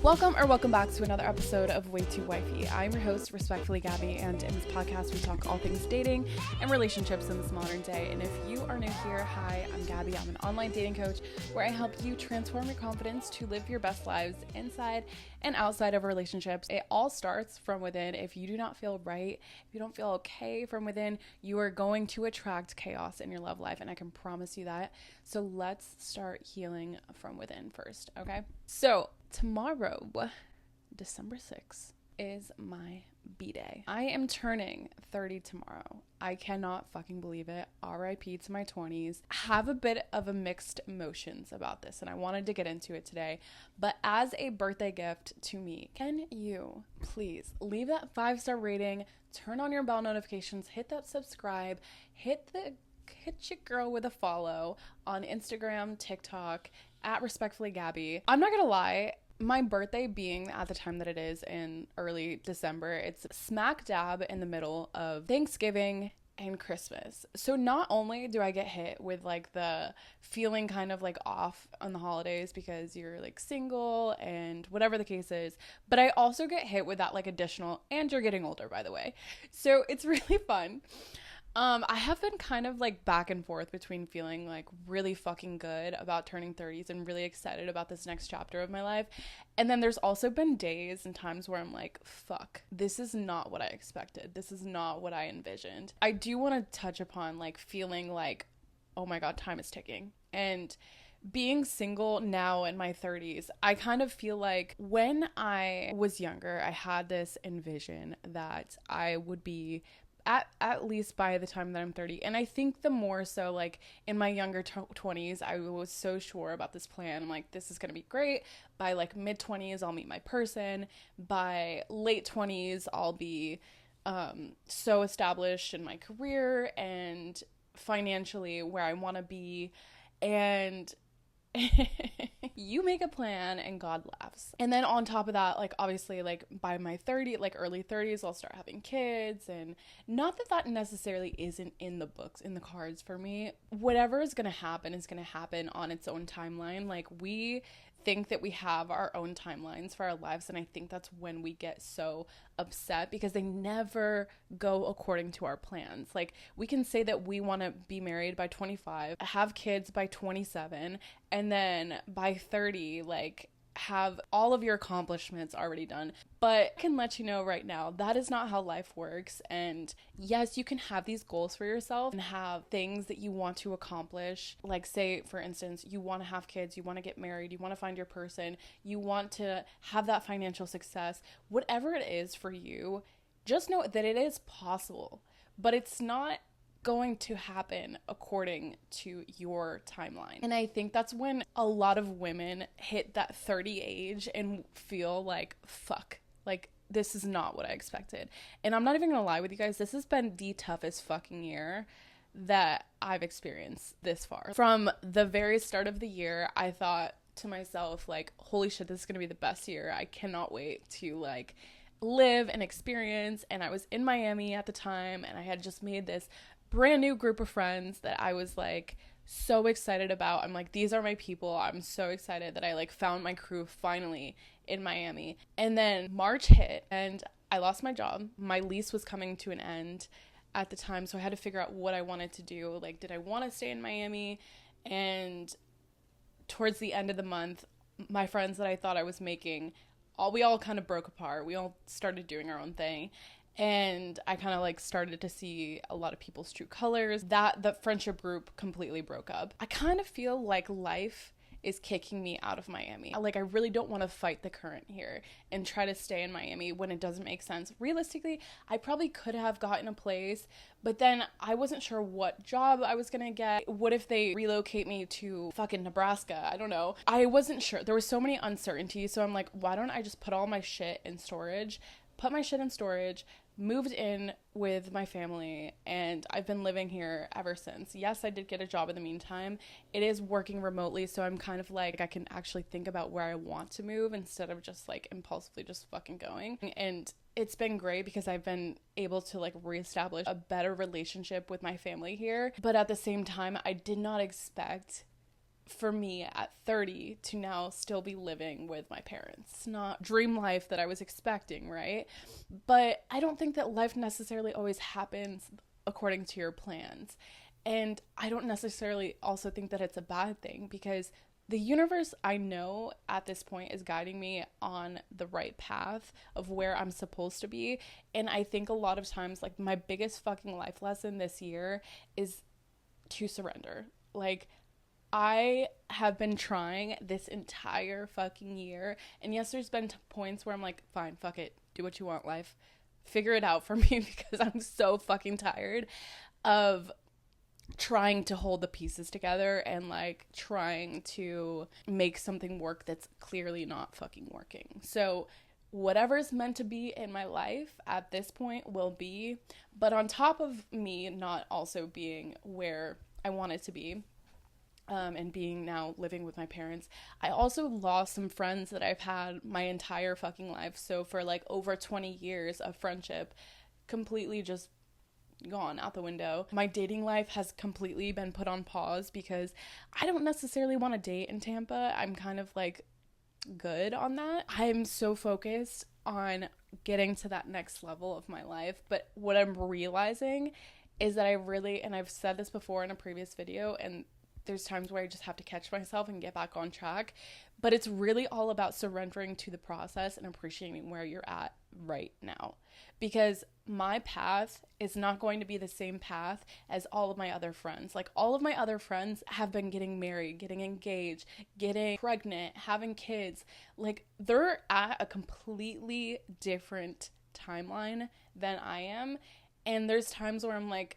Welcome back to another episode of Way Too Wifey. I'm your host, respectfully Gabby, and in this podcast we talk all things dating and relationships in this modern day. And if you are new here, hi, I'm Gabby. I'm an online dating coach where I help you transform your confidence to live your best lives inside and outside of relationships. It all starts from within. If you do not feel right, if you don't feel okay from within, you are going to attract chaos in your love life, and I can promise you that. So let's start healing from within first, okay? So tomorrow, December 6th, is my B-Day. I am turning 30 tomorrow. I cannot fucking believe it. RIP to my 20s. Have a bit of a mixed emotions about this, and I wanted to get into it today. But as a birthday gift to me, can you please leave that 5-star rating, turn on your bell notifications, hit that subscribe, hit your girl with a follow on Instagram, TikTok, at Respectfully Gabby. I'm not gonna lie, my birthday being at the time that it is in early December, it's smack dab in the middle of Thanksgiving and Christmas. So not only do I get hit with like the feeling kind of like off on the holidays because you're like single and whatever the case is, but I also get hit with that like additional, and you're getting older, by the way. So it's really fun. I have been kind of like back and forth between feeling like really fucking good about turning 30s and really excited about this next chapter of my life. And then there's also been days and times where I'm like, fuck, this is not what I expected. This is not what I envisioned. I do want to touch upon like feeling like, oh my God, time is ticking. And being single now in my 30s, I kind of feel like when I was younger, I had this envision that I would be at least by the time that I'm 30. And I think the more so like in my younger 20s, I was so sure about this plan. I'm like, this is going to be great. By like mid 20s, I'll meet my person. By late 20s, I'll be so established in my career and financially where I want to be. And you make a plan and God laughs. And then on top of that, like obviously like by my early 30s, I'll start having kids. And not that that necessarily isn't in the books, in the cards for me. Whatever is going to happen on its own timeline. Like we think that we have our own timelines for our lives, and I think that's when we get so upset because they never go according to our plans. Like we can say that we want to be married by 25, have kids by 27, and then by 30 like have all of your accomplishments already done. But I can let you know right now, that is not how life works. And yes, you can have these goals for yourself and have things that you want to accomplish. Like say, for instance, you want to have kids, you want to get married, you want to find your person, you want to have that financial success. Whatever it is for you, just know that it is possible, but it's not going to happen according to your timeline. And I think that's when a lot of women hit that 30 age and feel like, fuck, like this is not what I expected. And I'm not even gonna lie with you guys, this has been the toughest fucking year that I've experienced this far. From the very start of the year, I thought to myself like, holy shit, this is gonna be the best year. I cannot wait to like live and experience. And I was in Miami at the time, and I had just made this brand new group of friends that I was like so excited about. I'm like, these are my people. I'm so excited that I like found my crew finally in Miami. And then March hit and I lost my job. My lease was coming to an end at the time, so I had to figure out what I wanted to do. Like, did I want to stay in Miami? And towards the end of the month, my friends that I thought I was making, we all kind of broke apart. We all started doing our own thing. And I kind of like started to see a lot of people's true colors. The friendship group completely broke up. I kind of feel like life is kicking me out of Miami. Like I really don't want to fight the current here and try to stay in Miami when it doesn't make sense. Realistically, I probably could have gotten a place, but then I wasn't sure what job I was gonna get. What if they relocate me to fucking Nebraska? I don't know. I wasn't sure. There were so many uncertainties, so I'm like, why don't I just put all my shit in storage? Moved in with my family, and I've been living here ever since. Yes, I did get a job in the meantime. It is working remotely, so I'm kind of like, I can actually think about where I want to move instead of just like impulsively just fucking going. And it's been great because I've been able to like reestablish a better relationship with my family here. But at the same time, I did not expect for me at 30 to now still be living with my parents. It's not dream life that I was expecting, right? But I don't think that life necessarily always happens according to your plans. And I don't necessarily also think that it's a bad thing, because the universe, I know at this point, is guiding me on the right path of where I'm supposed to be. And I think a lot of times, like, my biggest fucking life lesson this year is to surrender. Like, I have been trying this entire fucking year, and yes, there's been points where I'm like, fine, fuck it, do what you want, life, figure it out for me, because I'm so fucking tired of trying to hold the pieces together and like trying to make something work that's clearly not fucking working. So whatever's meant to be in my life at this point will be, but on top of me not also being where I want it to be, and being now living with my parents, I also lost some friends that I've had my entire fucking life. So for like over 20 years of friendship, completely just gone out the window. My dating life has completely been put on pause because I don't necessarily want to date in Tampa. I'm kind of like good on that. I'm so focused on getting to that next level of my life. But what I'm realizing is that and I've said this before in a previous video, and there's times where I just have to catch myself and get back on track, but it's really all about surrendering to the process and appreciating where you're at right now, because my path is not going to be the same path as all of my other friends. Like, all of my other friends have been getting married, getting engaged, getting pregnant, having kids. Like, they're at a completely different timeline than I am, and there's times where I'm like,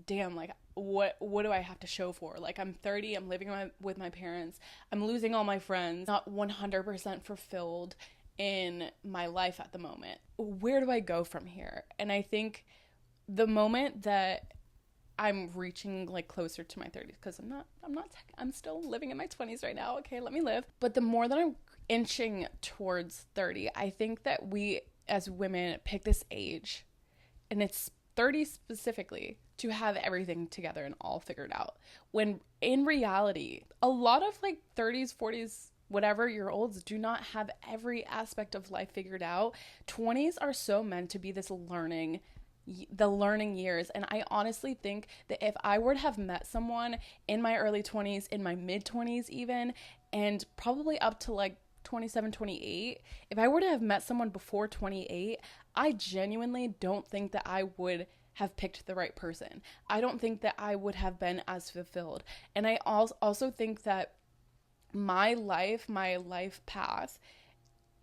damn, like, what do I have to show for? Like, I'm 30, I'm living with my parents, I'm losing all my friends, not 100% fulfilled in my life at the moment. Where do I go from here? And I think the moment that I'm reaching like closer to my 30s, because I'm still living in my 20s right now, okay, let me live. But the more that I'm inching towards 30, I think that we as women pick this age, and it's 30 specifically, to have everything together and all figured out, when in reality a lot of like 30s, 40s, whatever year olds do not have every aspect of life figured out. 20s are so meant to be the learning years, and I honestly think that if I were to have met someone in my early 20s, in my mid 20s even, and probably up to like 27, 28, if I were to have met someone before 28, I genuinely don't think that I would have picked the right person. I don't think that I would have been as fulfilled. And I also think that my life path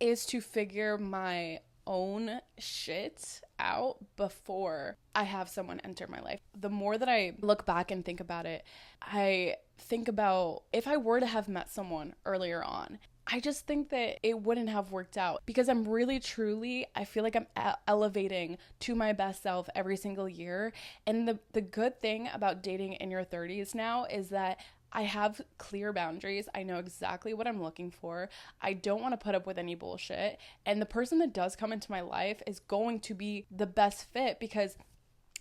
is to figure my own shit out before I have someone enter my life. The more that I look back and think about it, I think about if I were to have met someone earlier on, I just think that it wouldn't have worked out, because I'm really, truly, I feel like I'm elevating to my best self every single year. And the good thing about dating in your 30s now is that I have clear boundaries. I know exactly what I'm looking for. I don't want to put up with any bullshit. And the person that does come into my life is going to be the best fit, because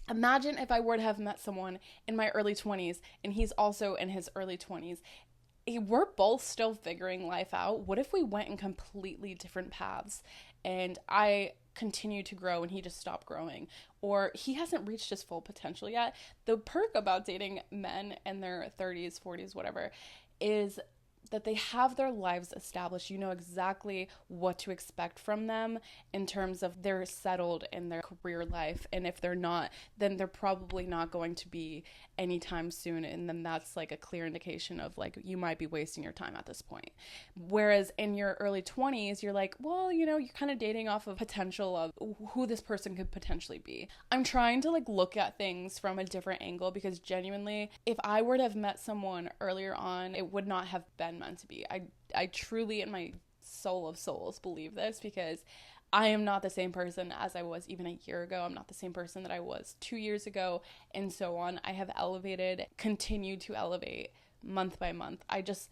imagine if I were to have met someone in my early 20s and he's also in his early 20s. We're both still figuring life out. What if we went in completely different paths and I continue to grow and he just stopped growing, or he hasn't reached his full potential yet? The perk about dating men in their 30s, 40s, whatever, is that they have their lives established. You know exactly what to expect from them in terms of they're settled in their career life. And if they're not, then they're probably not going to be anytime soon. And then that's like a clear indication of like, you might be wasting your time at this point. Whereas in your early 20s, you're like, well, you know, you're kind of dating off of potential of who this person could potentially be. I'm trying to like look at things from a different angle, because genuinely, if I were to have met someone earlier on, it would not have been meant to be. I truly, in my soul of souls, believe this, because I am not the same person as I was even a year ago. I'm not the same person that I was 2 years ago, and so on. I have elevated, continued to elevate month by month. I just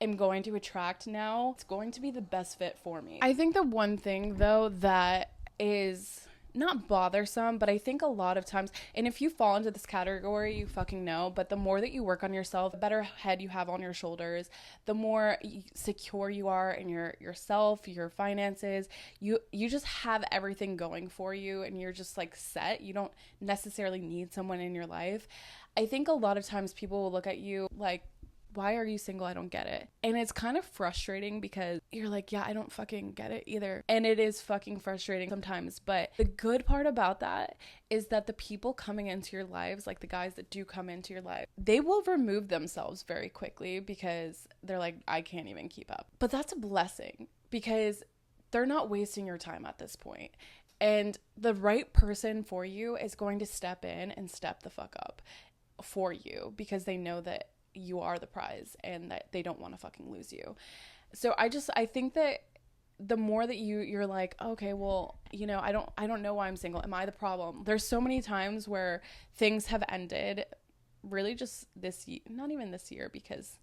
am going to attract now. It's going to be the best fit for me. I think the one thing though that is not bothersome, but I think a lot of times, and if you fall into this category, you fucking know, but the more that you work on yourself, the better head you have on your shoulders, the more secure you are in yourself, your finances, you just have everything going for you, and you're just like set. You don't necessarily need someone in your life. I think a lot of times people will look at you like, why are you single? I don't get it. And it's kind of frustrating because you're like, yeah, I don't fucking get it either. And it is fucking frustrating sometimes. But the good part about that is that the people coming into your lives, like the guys that do come into your life, they will remove themselves very quickly because they're like, I can't even keep up. But that's a blessing because they're not wasting your time at this point. And the right person for you is going to step in and step the fuck up for you because they know that you are the prize and that they don't want to fucking lose you. So I think that the more that you're like, okay, well, you know, I don't know why I'm single. Am I the problem? There's so many times where things have ended really just this year, not even this year, because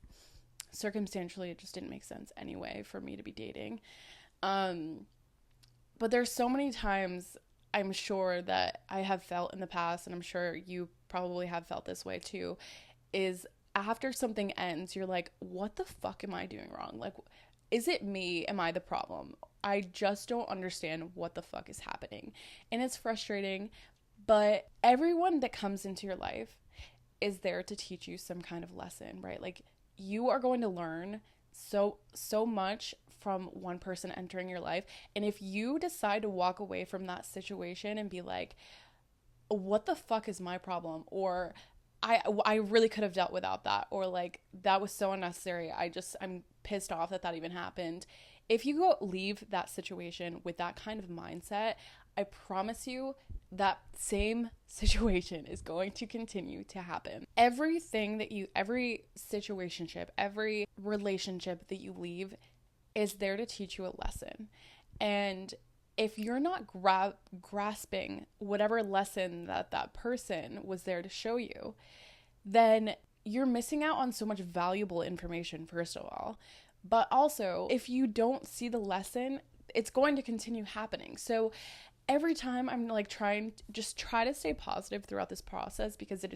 circumstantially it just didn't make sense anyway for me to be dating. But there's so many times I'm sure that I have felt in the past, and I'm sure you probably have felt this way too, is after something ends, you're like, what the fuck am I doing wrong? Like, is it me? Am I the problem? I just don't understand what the fuck is happening. And it's frustrating, but everyone that comes into your life is there to teach you some kind of lesson, right? Like, you are going to learn so much from one person entering your life. And if you decide to walk away from that situation and be like, what the fuck is my problem? Or I really could have dealt without that, or like, that was so unnecessary. I'm pissed off that even happened. If you leave that situation with that kind of mindset, I promise you that same situation is going to continue to happen. Every situationship, every relationship that you leave is there to teach you a lesson. And if you're not grasping whatever lesson that person was there to show you, then you're missing out on so much valuable information, first of all. But also, if you don't see the lesson, it's going to continue happening. So every time I'm like try to stay positive throughout this process, because it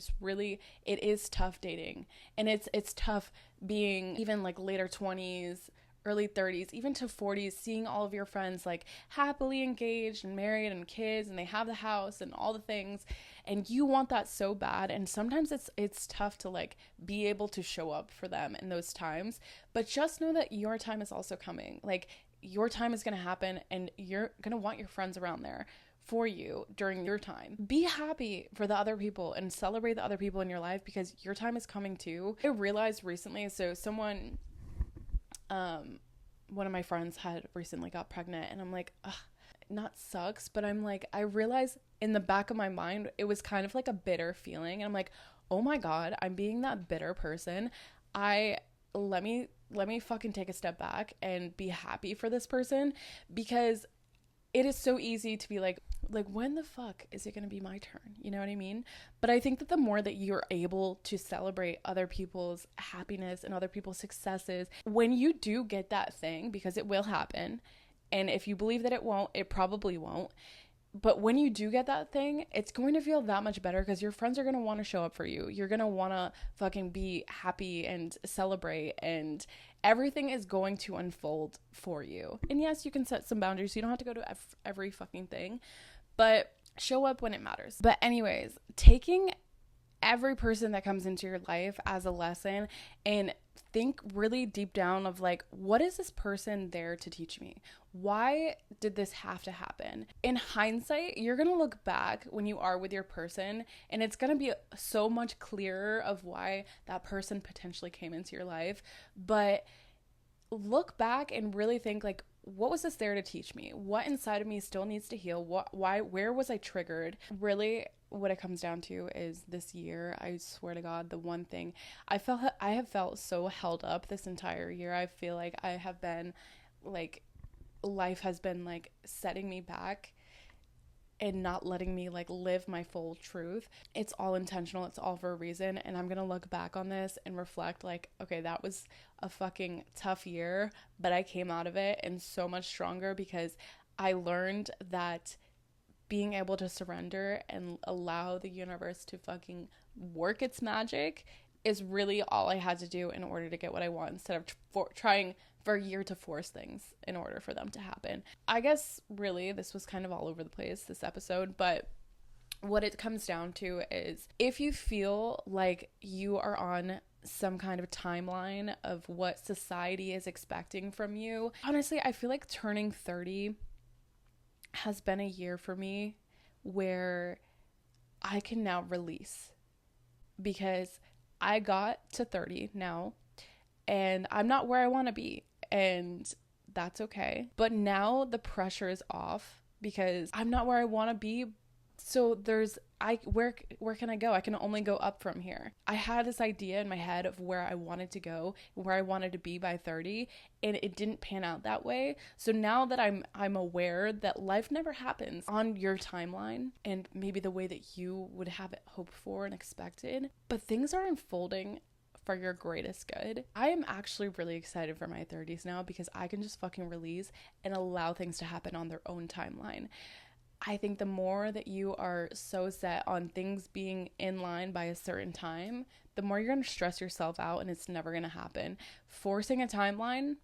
is tough dating. And it's tough being even like later 20s, early 30s, even to 40s, seeing all of your friends like happily engaged and married and kids, and they have the house and all the things, and you want that so bad. And sometimes it's tough to like be able to show up for them in those times. But just know that your time is also coming. Like, your time is going to happen, and you're going to want your friends around there for you during your time. Be happy for the other people and celebrate the other people in your life, because your time is coming too. I realized recently, so one of my friends had recently got pregnant, and I'm like, ugh, not sucks, but I'm like, I realized in the back of my mind, it was kind of like a bitter feeling. And I'm like, oh my God, I'm being that bitter person. Let me fucking take a step back and be happy for this person, because it is so easy to be like, when the fuck is it going to be my turn? You know what I mean? But I think that the more that you're able to celebrate other people's happiness and other people's successes, when you do get that thing, because it will happen, and if you believe that it won't, it probably won't. But when you do get that thing, it's going to feel that much better, because your friends are going to want to show up for you. You're going to want to fucking be happy and celebrate, and everything is going to unfold for you. And yes, you can set some boundaries. You don't have to go to every fucking thing, but show up when it matters. But anyways, taking every person that comes into your life as a lesson, and think really deep down of like, what is this person there to teach me? Why did this have to happen? In hindsight, you're going to look back when you are with your person, and it's going to be so much clearer of why that person potentially came into your life. But look back and really think like, what was this there to teach me? What inside of me still needs to heal? Where was I triggered? Really, what it comes down to is this year, I swear to God, the one thing I have felt so held up this entire year. I feel like I have been like, life has been like setting me back and not letting me like live my full truth. It's all intentional. It's all for a reason. And I'm going to look back on this and reflect like, okay, that was a fucking tough year, but I came out of it and so much stronger, because I learned that being able to surrender and allow the universe to fucking work its magic is really all I had to do in order to get what I want, instead of trying for a year to force things in order for them to happen. I guess really this was kind of all over the place, this episode, but what it comes down to is, if you feel like you are on some kind of timeline of what society is expecting from you, honestly, I feel like turning 30 has been a year for me where I can now release, because I got to 30 now and I'm not where I want to be, and that's okay. But now the pressure is off because I'm not where I want to be. So where can I go? I can only go up from here. I had this idea in my head of where I wanted to go, where I wanted to be by 30, and it didn't pan out that way. So now that I'm aware that life never happens on your timeline and maybe the way that you would have it hoped for and expected, but things are unfolding for your greatest good. I am actually really excited for my 30s now, because I can just fucking release and allow things to happen on their own timeline. I think the more that you are so set on things being in line by a certain time, the more you're going to stress yourself out, and it's never going to happen. Forcing a timeline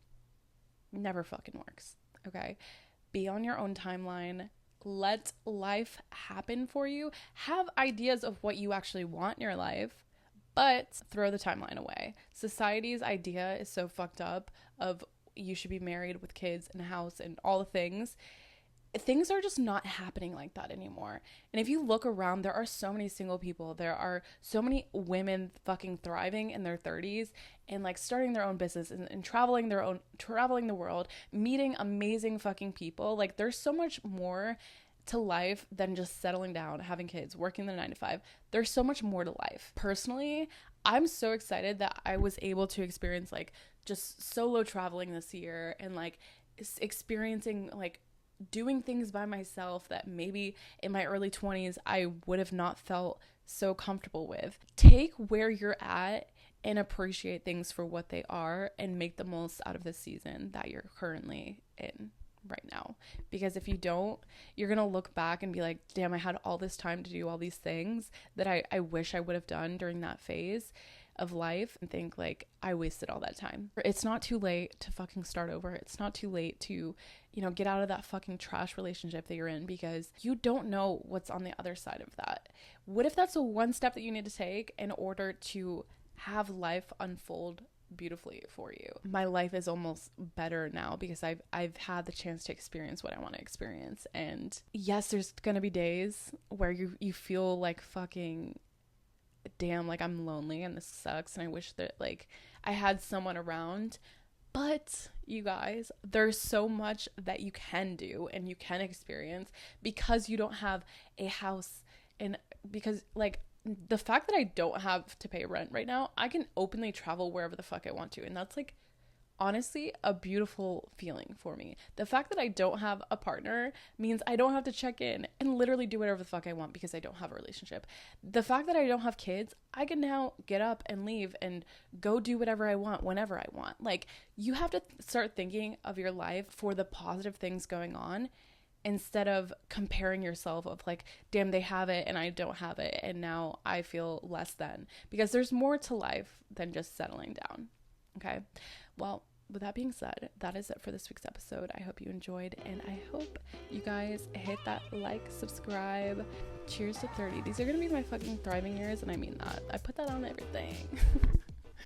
never fucking works, okay? Be on your own timeline. Let life happen for you. Have ideas of what you actually want in your life, but throw the timeline away. Society's idea is so fucked up of you should be married with kids and a house and all the things. Things are just not happening like that anymore. And if you look around, there are so many single people. There are so many women fucking thriving in their 30s and like starting their own business and traveling the world, meeting amazing fucking people. Like, there's so much more to life than just settling down, having kids, working the 9 to 5. There's so much more to life. Personally, I'm so excited that I was able to experience like just solo traveling this year, and like experiencing like doing things by myself that maybe in my early 20s I would have not felt so comfortable with. Take where you're at and appreciate things for what they are, and make the most out of the season that you're currently in right now. Because if you don't, you're gonna look back and be like, damn, I had all this time to do all these things that I wish I would have done during that phase of life, and think like, I wasted all that time. It's not too late to fucking start over. It's not too late to, get out of that fucking trash relationship that you're in, because you don't know what's on the other side of that. What if that's the one step that you need to take in order to have life unfold beautifully for you? My life is almost better now because I've had the chance to experience what I want to experience. And yes, there's gonna be days where you feel like fucking damn, like I'm lonely and this sucks and I wish that like I had someone around. But you guys, there's so much that you can do and you can experience because you don't have a house, and because like the fact that I don't have to pay rent right now, I can openly travel wherever the fuck I want to, and that's like honestly a beautiful feeling for me. The fact that I don't have a partner means I don't have to check in and literally do whatever the fuck I want because I don't have a relationship. The fact that I don't have kids, I can now get up and leave and go do whatever I want whenever I want. Like, you have to start thinking of your life for the positive things going on, instead of comparing yourself of like, damn, they have it and I don't have it and now I feel less than, because there's more to life than just settling down. Okay, well, with that being said, that is it for this week's episode. I hope you enjoyed, and I hope you guys hit that like, subscribe. Cheers to 30. These are gonna be my fucking thriving years, and I mean that. I put that on everything.